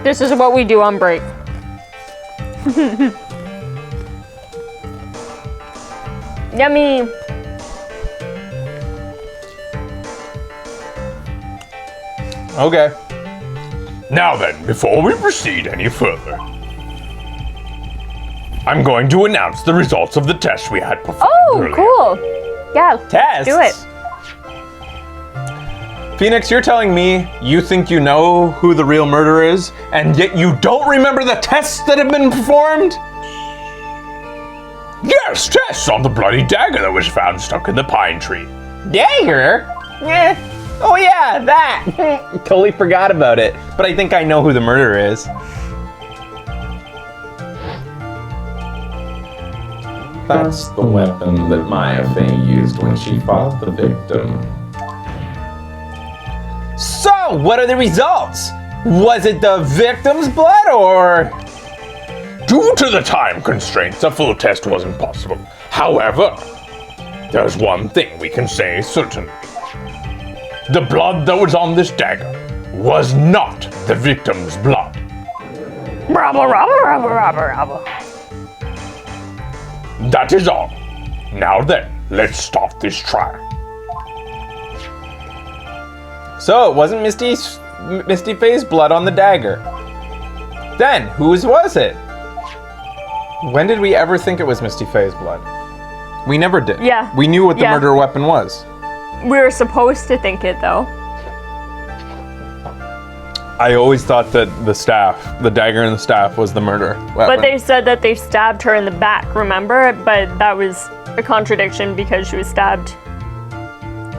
This is what we do on break. Yummy. Okay. Now then, before we proceed any further, I'm going to announce the results of the test we had performed earlier. Cool. Yeah. Tests? Do it. Phoenix, you're telling me you think you know who the real murderer is, and yet you don't remember the tests that have been performed? Yes, tests on the bloody dagger that was found stuck in the pine tree. Dagger? Oh yeah, that. Totally forgot about it, but I think I know who the murderer is. That's the weapon that Maya Fey used when she fought the victim. So, what are the results? Was it the victim's blood, or? Due to the time constraints, a full test wasn't possible. However, there's one thing we can say certainly. The blood that was on this dagger was not the victim's blood. Bravo, bravo, bravo, bravo, bravo. That is all. Now then, let's start this trial. So, it wasn't Misty Faye's blood on the dagger. Then, whose was it? When did we ever think it was Misty Faye's blood? We never did. Yeah. We knew what the murder weapon was. We were supposed to think it, though. I always thought that the dagger and the staff was the murder weapon. But they said that they stabbed her in the back, remember? But that was a contradiction because she was stabbed.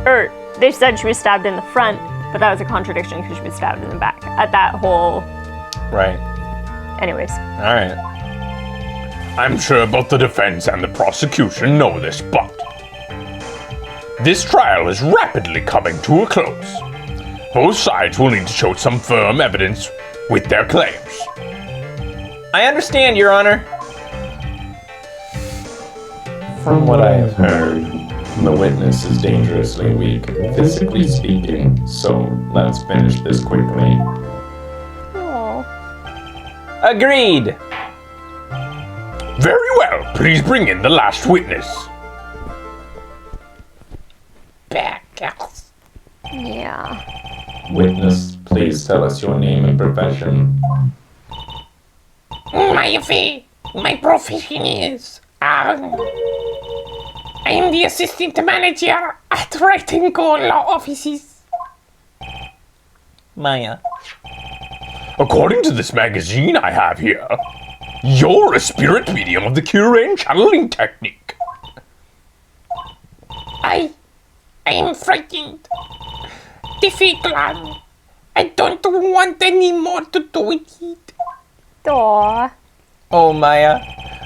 Or, they said she was stabbed in the front, but that was a contradiction because she was stabbed in the back. At that whole... Right. Anyways. All right. I'm sure both the defense and the prosecution know this, but this trial is rapidly coming to a close. Both sides will need to show some firm evidence with their claims. I understand, Your Honor. From what I have heard, the witness is dangerously weak, physically speaking, so let's finish this quickly. Aww. Agreed. Very well, please bring in the last witness. Yeah. Witness, please tell us your name and profession. My profession is, I am the assistant manager at Wright Law Offices. Maya. According to this magazine I have here, you're a spirit medium of the Kurain channeling technique. I am frightened. The fake land. I don't want any more to do with it. Aww. Oh, Maya.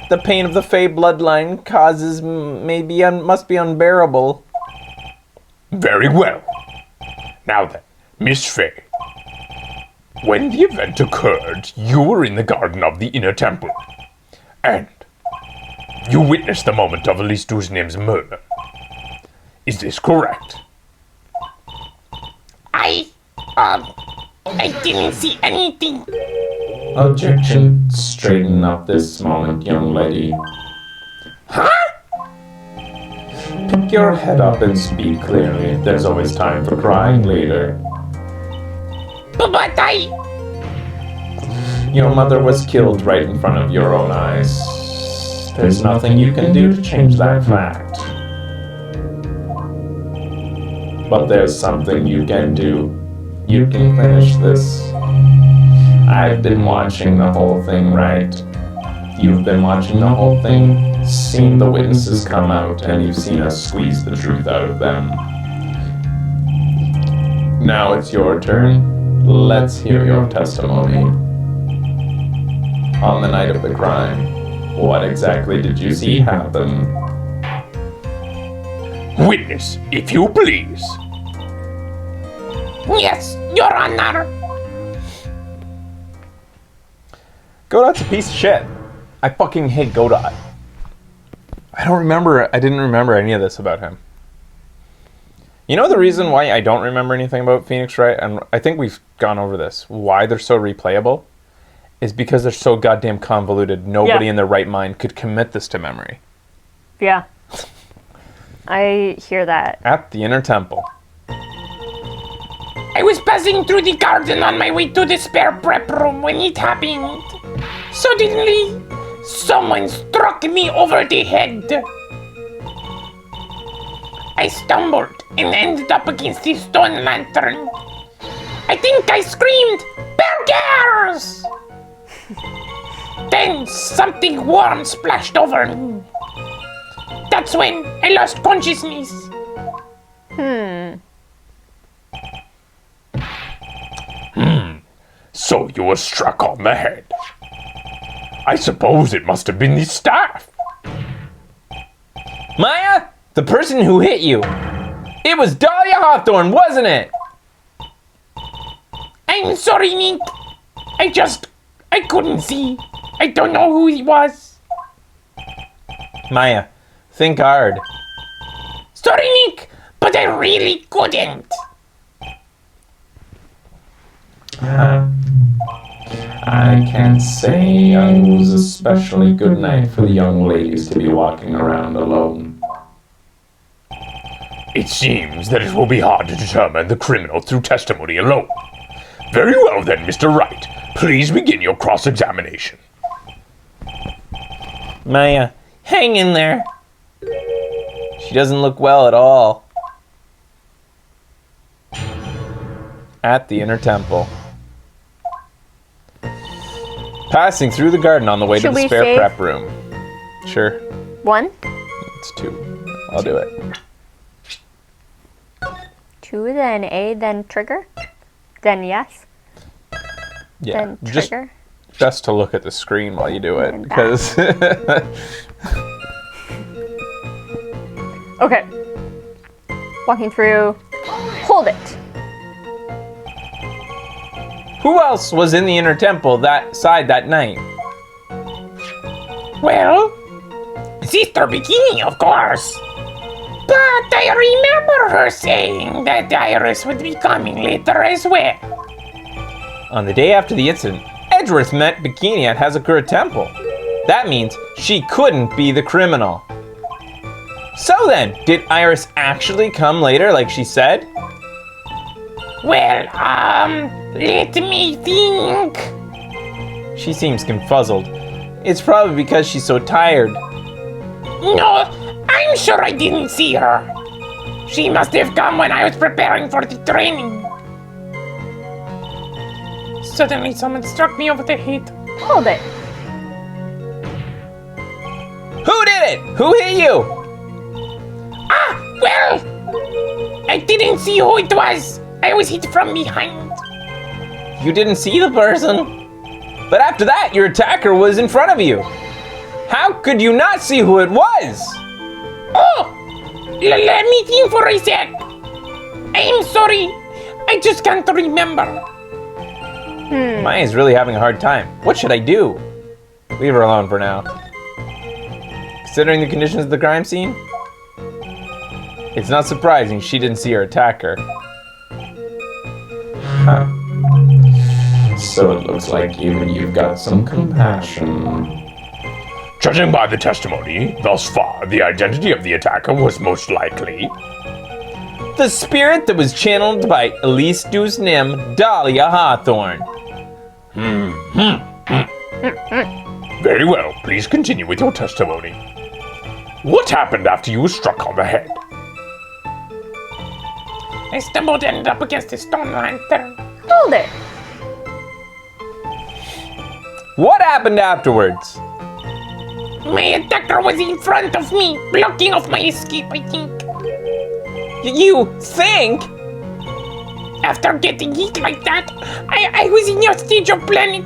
The pain of the Fey bloodline causes must be unbearable. Very well. Now then, Miss Fey. When the event occurred, you were in the garden of the Inner Temple. And you witnessed the moment of Elise Dusnim's murder. Is this correct? I didn't see anything. Objection. Straighten up this moment, young lady. Huh? Pick your head up and speak clearly. There's always time for crying later. But Your mother was killed right in front of your own eyes. There's nothing you can do to change that fact. But there's something you can do. You can finish this. I've been watching the whole thing, right? You've been watching the whole thing, seen the witnesses come out, and you've seen us squeeze the truth out of them. Now it's your turn. Let's hear your testimony. On the night of the crime, what exactly did you see happen? Witness, if you please. yes, Your Honor. Godot's a piece of shit. I fucking hate Godot. I didn't remember any of this about him. You know the reason why I don't remember anything about Phoenix Wright, and I think we've gone over this, why they're so replayable? is because they're so goddamn convoluted. Nobody Yeah. in their right mind could commit this to memory. Yeah. I hear that. At the inner temple. I was passing through the garden on my way to the spare prep room when it happened. Suddenly, someone struck me over the head. I stumbled and ended up against the stone lantern. I think I screamed, "Burgers!" Then something warm splashed over me. That's when I lost consciousness. So you were struck on the head. I suppose it must have been the staff. Maya, the person who hit you. It was Dahlia Hawthorne, wasn't it? I'm sorry, Nick. I couldn't see. I don't know who he was. Maya, think hard. Sorry, Nick, but I really couldn't. I can't say it was a especially good night for the young ladies to be walking around alone. It seems that it will be hard to determine the criminal through testimony alone. Very well then, Mr. Wright. Please begin your cross-examination. Maya, hang in there. She doesn't look well at all. At the inner temple. Passing through the garden on the way Should to the we spare save? prep room. Sure, 1, it's 2. I'll do it. 2, then A, then trigger, then yes, Yeah, then just trigger. best to look at the screen while you do it And because Okay. Walking through. Hold it. who else was in the inner temple that side that night? Well, Sister Bikini, of course. But I remember her saying that Iris would be coming later as well. On the day after the incident, Edgeworth met Bikini at Hazakura Temple. That means she couldn't be the criminal. So then, did Iris actually come later like she said? Well, let me think. She seems confuzzled. It's probably because she's so tired. No, I'm sure I didn't see her. She must have come when I was preparing for the training. Suddenly someone struck me over the head. Hold it. Who did it? Who hit you? Well, I didn't see who it was. I was hit from behind. You didn't see the person. But after that, your attacker was in front of you. How could you not see who it was? Oh, let me think for a sec. I'm sorry. I just can't remember. Maya's really having a hard time. What should I do? Leave her alone for now. Considering the conditions of the crime scene, it's not surprising she didn't see her attacker. So it looks like even you've got some compassion. Judging by the testimony thus far, the identity of the attacker was most likely The spirit that was channeled by Elise Dusnim, Dahlia Hawthorne. very well. Please continue with your testimony. What happened after you were struck on the head? I stumbled and ended up against a stone lantern. Hold it. What happened afterwards? My attacker was in front of me, blocking off my escape, I think. You think? After getting hit like that, I was in a stage of panic.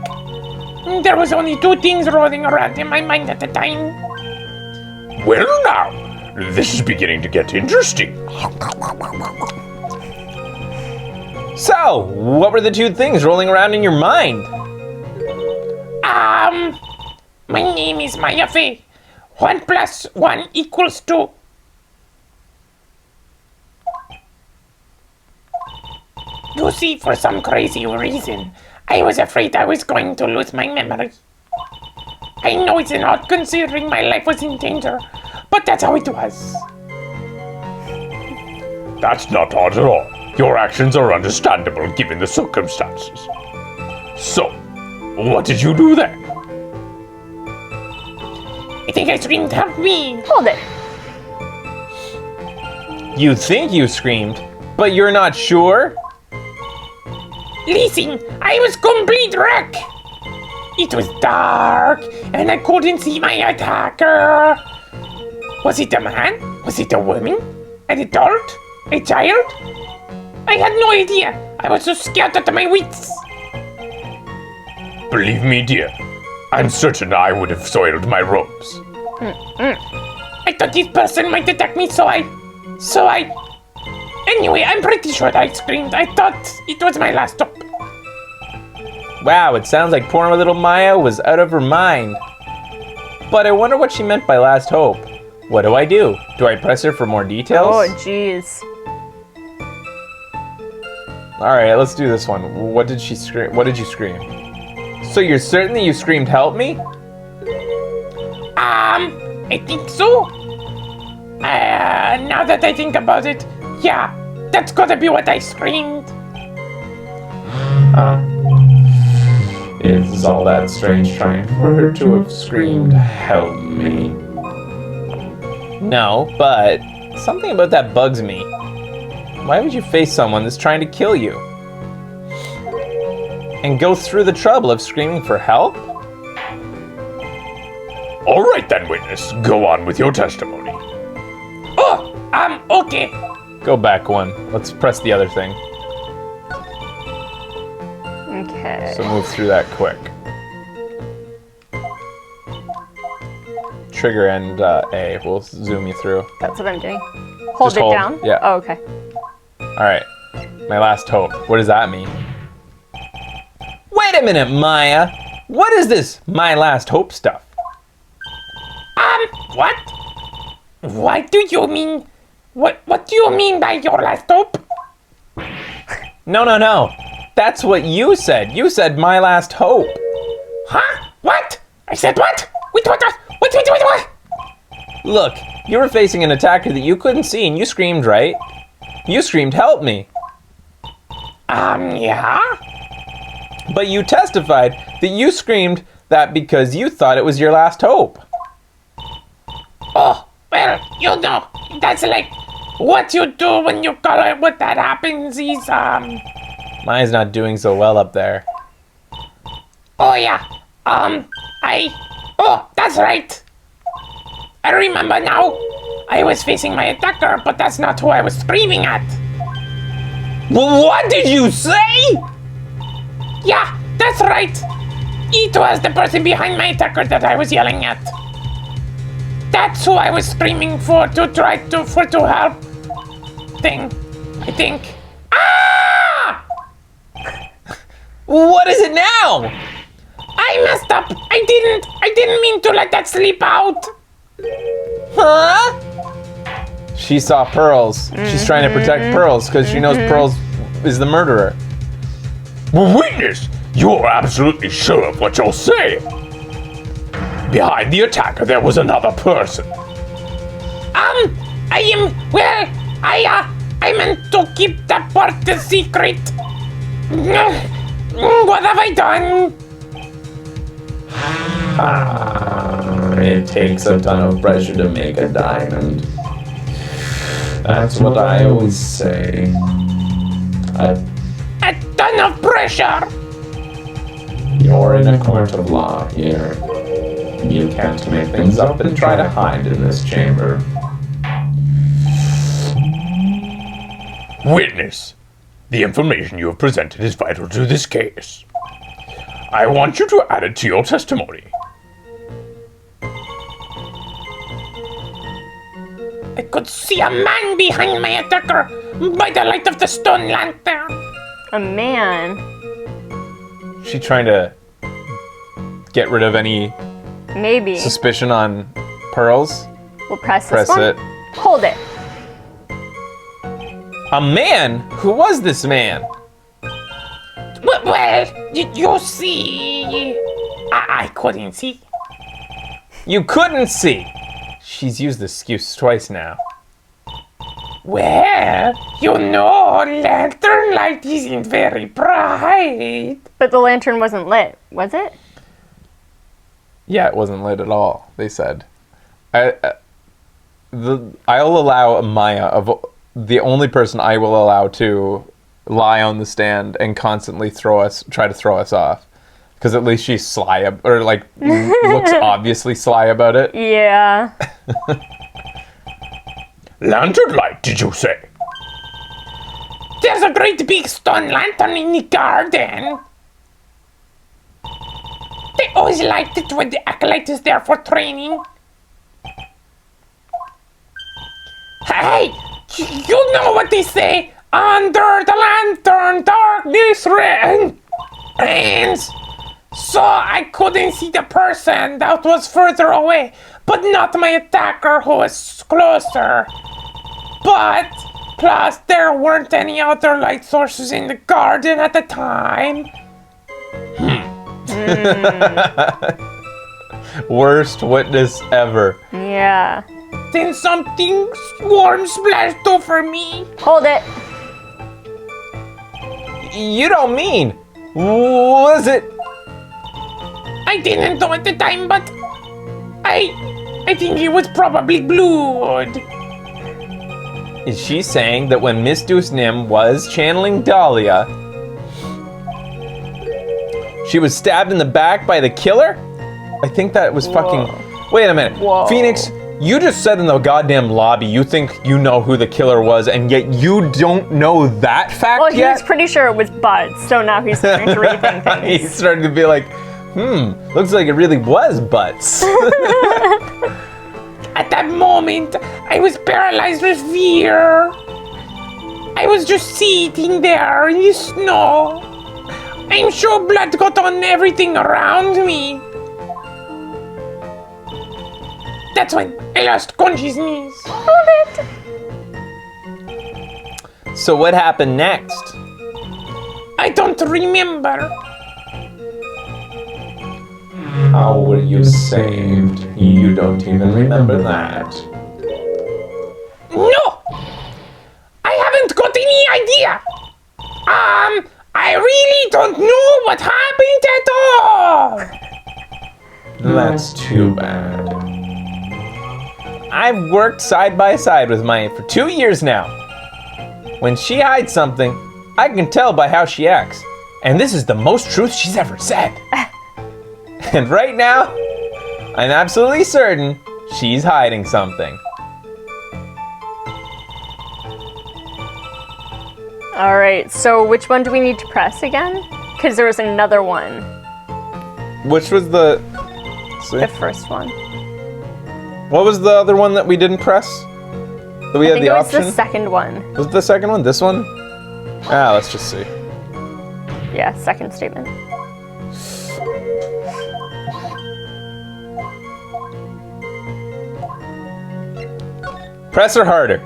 There was only 2 things rolling around in my mind at the time. Well now, this is beginning to get interesting. So, what were the 2 things rolling around in your mind? My name is Maya Fey. 1 + 1 = 2. You see, for some crazy reason, I was afraid I was going to lose my memory. I know it's not considering my life was in danger, but that's how it was. That's not odd at all. Your actions are understandable given the circumstances. So, what did you do then? I think I screamed, help me! Hold it. You think you screamed, but you're not sure? Listen, I was complete wreck. It was dark, and I couldn't see my attacker. Was it a man? Was it a woman? An adult? A child? I had no idea. I was so scared out of my wits. Believe me, dear, I'm certain I would have soiled my robes. I thought this person might attack me, so I... Anyway, I'm pretty sure I screamed. I thought it was my last stop. Wow, it sounds like poor little Maya was out of her mind. But I wonder what she meant by last hope. What do I do? Do I press her for more details? Oh, jeez. Alright, let's do this one. What did she scream? What did you scream? So you're certain that you screamed help me? I think so. Now that I think about it, yeah, that's gotta be what I screamed. Is all that strange trying for her to have screamed, help me? No, but something about that bugs me. Why would you face someone that's trying to kill you? And go through the trouble of screaming for help? All right then, witness, go on with your testimony. Oh, okay. Go back one. Let's press the other thing. Okay. So move through that quick. Trigger and A. We'll zoom you through. That's what I'm doing. Hold Just it hold, down? yeah. Oh, okay. Alright. My last hope. What does that mean? Wait a minute, Maya! What is this my last hope stuff? What? What do you mean? What do you mean by your last hope? No. That's what you said. You said my last hope. Huh? What? I said what? Wait, what? Look, you were facing an attacker that you couldn't see and you screamed, right? You screamed, help me. Yeah? But you testified that you screamed that because you thought it was your last hope. Oh, well, you know, that's like what you do when you call it. What that happens is, Maya's not doing so well up there. Oh yeah, oh, that's right. I remember now. I was facing my attacker, but that's not who I was screaming at. Well, what did you say? Yeah, that's right. It was the person behind my attacker that I was yelling at. That's who I was screaming for to try to help. I think. Ah! What is it now? I messed up. I didn't mean to let that slip out. Huh? She saw Pearls. She's trying to protect Pearls because she knows Pearls is the murderer. Witness, you're absolutely sure of what you're saying. Behind the attacker, there was another person. I meant to keep that part a secret. What have I done? It takes a ton of pressure to make a diamond. That's what I always say. A ton of pressure. You're in a court of law here. You can't make things up and try to hide in this chamber. Witness, the information you have presented is vital to this case. I want you to add it to your testimony. I could see a man behind my attacker by the light of the stone lantern. A man. She trying to get rid of any Maybe. suspicion on Pearls. We'll press Press this one. it. Hold it. A man? Who was this man? Well, you see, I couldn't see. You couldn't see. She's used this excuse twice now. Well, you know, lantern light isn't very bright. But the lantern wasn't lit, was it? Yeah, it wasn't lit at all, they said. I'll allow Maya, the only person I will allow to lie on the stand and constantly try to throw us off. Because at least she's sly, or like, looks obviously sly about it. Yeah. Lantern light, did you say? There's a great big stone lantern in the garden. They always light it when the acolyte is there for training. Hey, you know what they say? Under the lantern, darkness reigns. So I couldn't see the person that was further away, but not my attacker who was closer. But, plus there weren't any other light sources in the garden at the time. Worst witness ever. Yeah. Then something warm splashed over me. Hold it. You don't mean. Was it? I didn't know at the time, but I think it was probably blood. Is she saying that when Miss Deuce Nim was channeling Dahlia, she was stabbed in the back by the killer? I think that was fucking... Wait a minute. Whoa. Phoenix, you just said in the goddamn lobby you think you know who the killer was, and yet you don't know that fact Well, he yet? was pretty sure it was Bud, so now he's starting to rethink things. He's starting to be like, looks like it really was Butts. At that moment, I was paralyzed with fear. I was just sitting there in the snow. I'm sure blood got on everything around me. That's when I lost consciousness. Hold it. So what happened next? I don't remember. How were you saved? You don't even remember that. No! I haven't got any idea. I really don't know what happened at all. That's too bad. I've worked side by side with Maya for 2 years now. When she hides something, I can tell by how she acts. And this is the most truth she's ever said. And right now, I'm absolutely certain she's hiding something. All right, so which one do we need to press again? Because there was another one. Which was the... The first one. What was the other one that we didn't press? That we I had think the it was option? the second one. Was it the second one? This one? Let's just see. Yeah, second statement. Press her harder.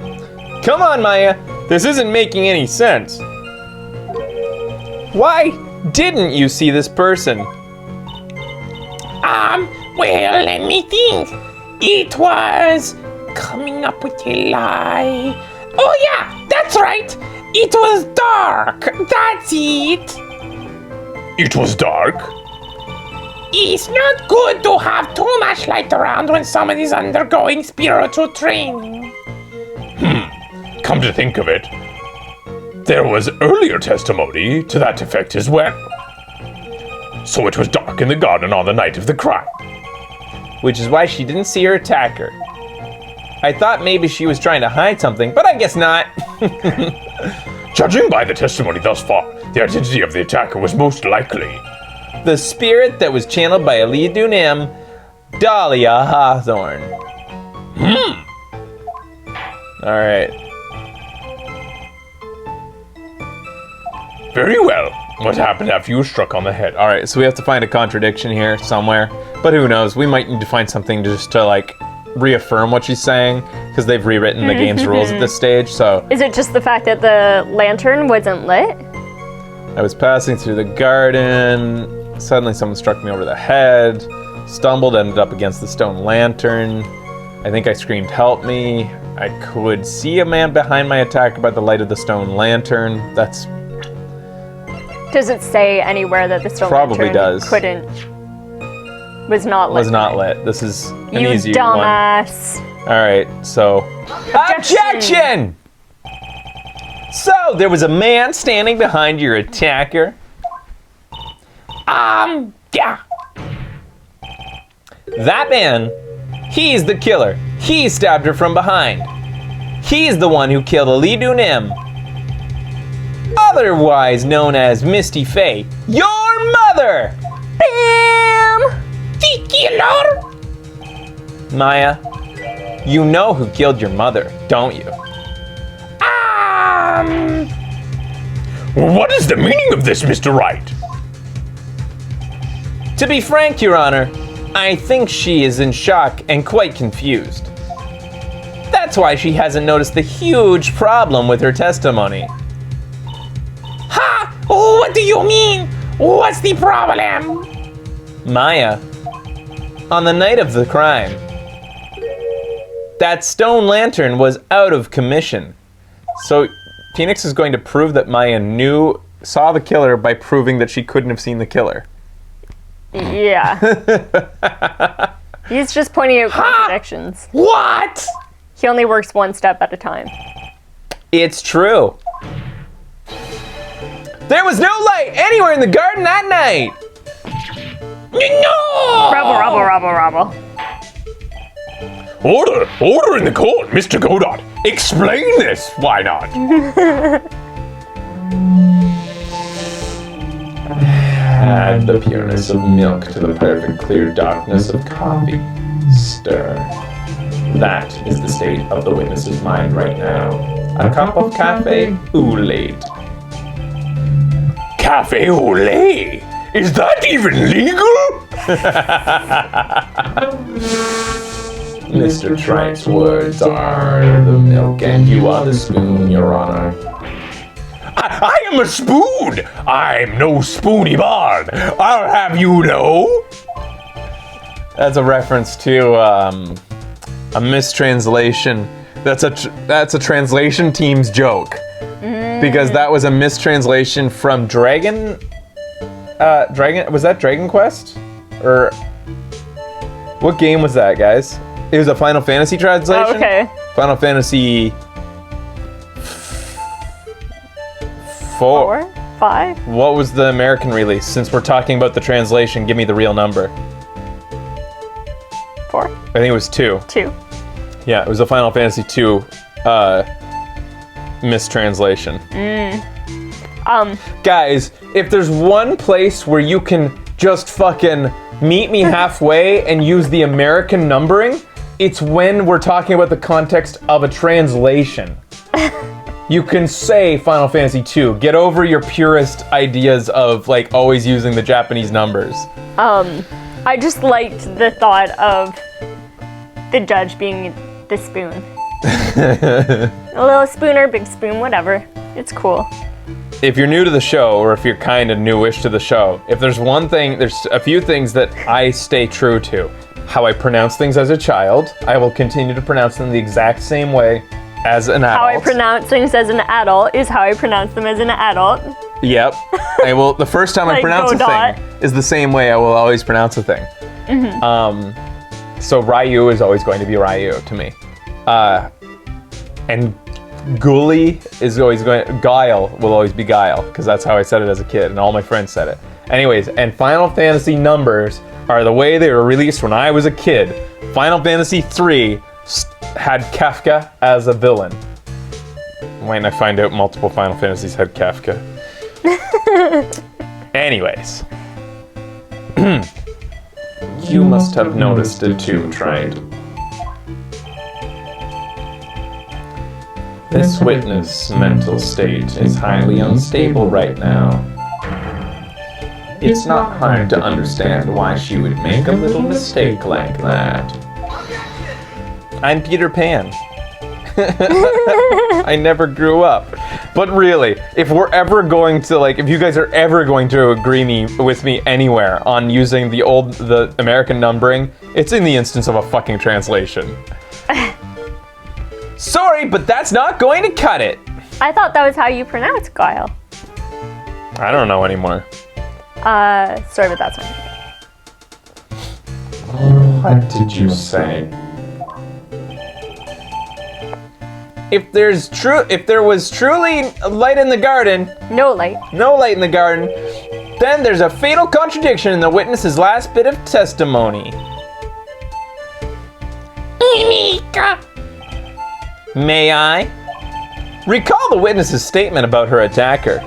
Come on, Maya. This isn't making any sense. Why didn't you see this person? Well, let me think. It was coming up with a lie. Oh yeah, that's right. It was dark. That's it. It was dark? It's not good to have too much light around when someone is undergoing spiritual training. Come to think of it, there was earlier testimony to that effect as well. So it was dark in the garden on the night of the crime. Which is why she didn't see her attacker. I thought maybe she was trying to hide something, but I guess not. Judging by the testimony thus far, the identity of the attacker was most likely The spirit that was channeled by Ali Dunim, Dahlia Hawthorne. Alright. very well. What happened after you were struck on the head? Alright, so we have to find a contradiction here somewhere. But who knows, we might need to find something just to like reaffirm what she's saying, because they've rewritten the game's rules at this stage, so... Is it just the fact that the lantern wasn't lit? I was passing through the garden. Suddenly someone struck me over the head. Stumbled, ended up against the stone lantern. I think I screamed, help me. I could see a man behind my attacker by the light of the stone lantern. That's Does it say anywhere that the stone Probably lantern does. was not lit? was not lit. This is an You easy dumbass. one. All right, so objection! So there was a man standing behind your attacker. Yeah. That man, he's the killer. He stabbed her from behind. He's the one who killed Alidu Nim, otherwise known as Misty Faye, your mother! Bam! The killer? Maya, you know who killed your mother, don't you? What is the meaning of this, Mr. Wright? To be frank, Your Honor, I think she is in shock and quite confused. That's why she hasn't noticed the huge problem with her testimony. Ha! What do you mean? What's the problem? Maya, on the night of the crime, that stone lantern was out of commission. So Phoenix is going to prove that Maya saw the killer by proving that she couldn't have seen the killer. Yeah. He's just pointing out contradictions. What? He only works one step at a time. It's true. There was no light anywhere in the garden that night. No! Rubble. Order in the court, Mr. Godot. Explain this. Why not? Add the pureness of milk to the perfect clear darkness of coffee. Stir. That is the state of the witness's mind right now. A cup of cafe au lait. Cafe au lait? Is that even legal? Mr. Trite's words are the milk and you are the spoon, Your Honor. I am a spoon. I'm no spoony bard. I'll have you know. That's a reference to a mistranslation. That's a translation team's joke, because that was a mistranslation from Dragon. Was that Dragon Quest, or what game was that, guys? It was a Final Fantasy translation. Oh, okay. Final Fantasy 4. 5? What was the American release? Since we're talking about the translation, give me the real number. 4? I think it was 2. 2. Yeah, it was a Final Fantasy 2 mistranslation. Guys, if there's one place where you can just fucking meet me halfway and use the American numbering, it's when we're talking about the context of a translation. You can say Final Fantasy 2. Get over your purist ideas of like always using the Japanese numbers. I just liked the thought of the judge being the spoon. A little spooner, big spoon, whatever. It's cool. If you're new to the show, or if you're kind of newish to the show, if there's one thing, there's a few things that I stay true to. How I pronounce things as a child, I will continue to pronounce them the exact same way as an adult. How I pronounce things as an adult is how I pronounce them as an adult. Yep. I will. The first time I Like pronounce a Godot. thing is the same way I will always pronounce a thing. So Ryu is always going to be Ryu to me. And Ghoulie is always Guile will always be Guile, because that's how I said it as a kid, and all my friends said it. Anyways, and Final Fantasy numbers are the way they were released when I was a kid. Final Fantasy 3 had Kafka as a villain. When I find out multiple Final Fantasies had Kafka. Anyways. You must have noticed it too, Trite. This witness' mental state is highly unstable right now. It's not hard to understand why she would make a little mistake like that. I'm Peter Pan. I never grew up. But really, if we're ever going to, like, if you guys are ever going to agree with me anywhere on using the American numbering, it's in the instance of a fucking translation. Sorry, but that's not going to cut it. I thought that was how you pronounce Guile. I don't know anymore. Sorry, but that's fine. What did you say? If there was truly a light in the garden, No light. no light in the garden, then there's a fatal contradiction in the witness's last bit of testimony. Mika. May I? Recall the witness's statement about her attacker.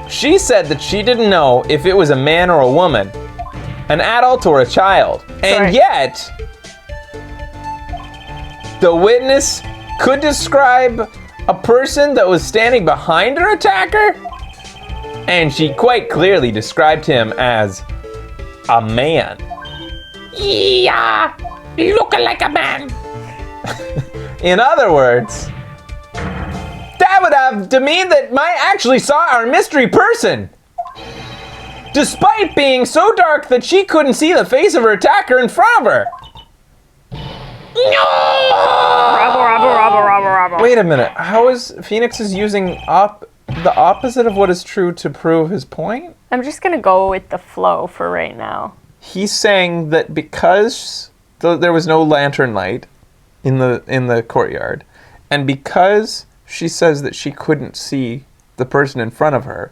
She said that she didn't know if it was a man or a woman, an adult or a child, and Sorry. yet the witness could describe a person that was standing behind her attacker, and she quite clearly described him as a man. Yeah. Look like a man. In other words, that would have to mean that Maya actually saw our mystery person. Despite being so dark that she couldn't see the face of her attacker in front of her. No. Robble. Wait a minute, how is Phoenix using the opposite of what is true to prove his point? I'm just gonna go with the flow for right now. He's saying that because there was no lantern light in the courtyard, and because she says that she couldn't see the person in front of her,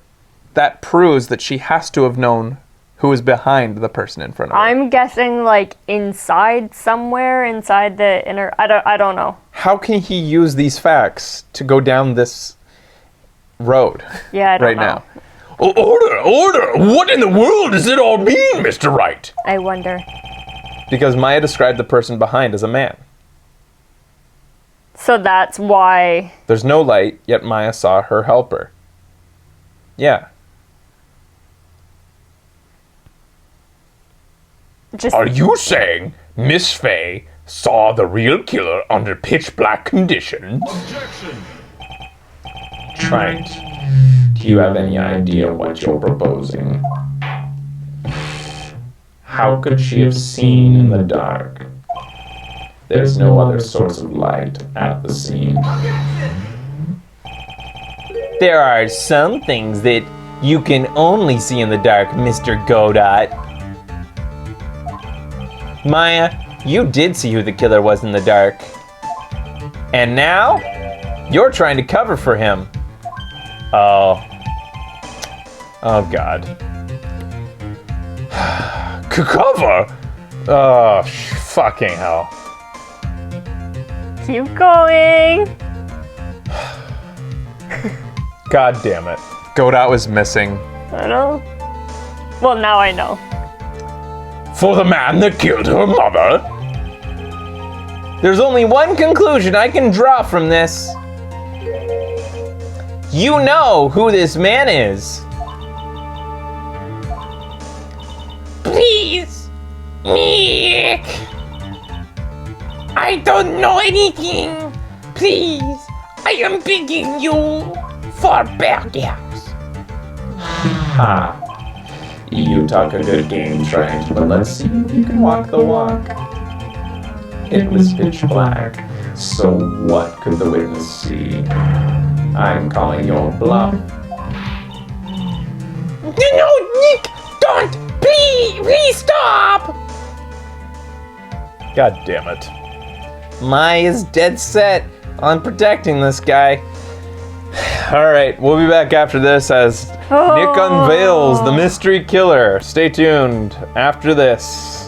that proves that she has to have known who was behind the person in front of her. I'm guessing like inside somewhere, inside the inner. I don't know. How can he use these facts to go down this road Yeah, I don't right know. now? Order! What in the world does it all mean, Mr. Wright? I wonder. Because Maya described the person behind as a man. So that's why. There's no light, yet Maya saw her helper. Yeah. Just Are you saying Miss Fay saw the real killer under pitch black conditions? Right. Do you have any idea what you're proposing? How could she have seen in the dark? There's no other source of light at the scene. There are some things that you can only see in the dark, Mr. Godot. Maya, you did see who the killer was in the dark. And now, you're trying to cover for him. Oh God. Cover? Oh, fucking hell. keep going. God damn it. Godot was missing. I know. Well, now I know. For the man that killed her mother? There's only one conclusion I can draw from this. You know who this man is. Please. Nick. I don't know anything. Please. I am begging you for burgers. Ha! You talk a good game, Trent, but let's see if you can walk the walk. It was pitch black, so what could the witness see? I'm calling your bluff. No, Nick, don't! Please stop! God damn it. Maya's dead set on protecting this guy. Alright, we'll be back after this as Nick unveils the mystery killer. Stay tuned after this.